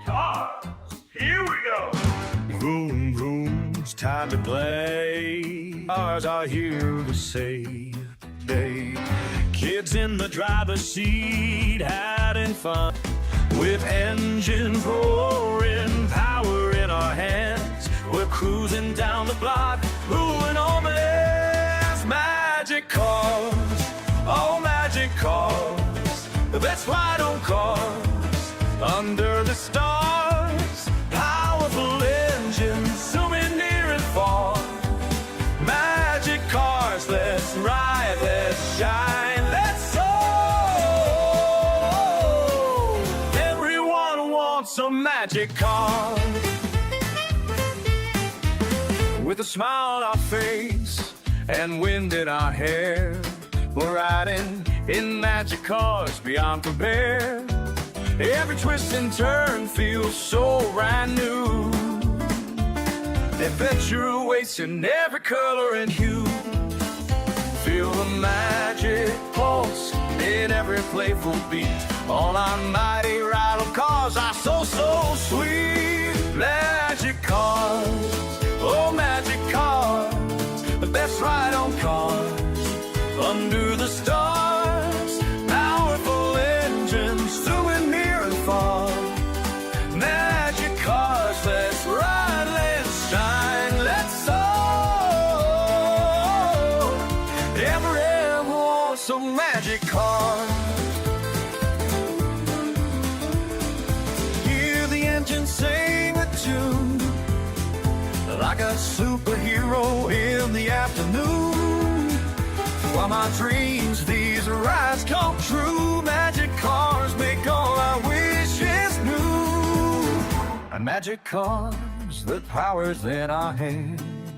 Cars, here we go. Vroom, vroom, it's time to play. Cars are here to save the day. Kids in the driver's seat having fun, with engines roaring, power in our hands. We're cruising down the block, moving on as magic cars. Oh, magic cars, let's ride on cars under the stars. Powerful engines zooming near and far. Magic cars, let's ride, let's shine, let's soar. Everyone wants a magic car. With a smile on our face and wind in our hair, we're riding in magic cars beyond compare. Every twist and turn feels so brand new. Adventure awaits in every color and hue. Feel the magic pulse in every playful beat. All our mighty rattle cars are so sweet. Magic cars, oh magic cars, the best ride on cars under the stars. Powerful engines zooming near and far. Magic cars, let's ride, let's shine, let's soar. Everyone wants a magic car. Hear the engine sing a tune, like a superhero in the afternoon. While my dreams, these rides come true. Magic cars make all our wishes new. And magic cars, the power's in our hands.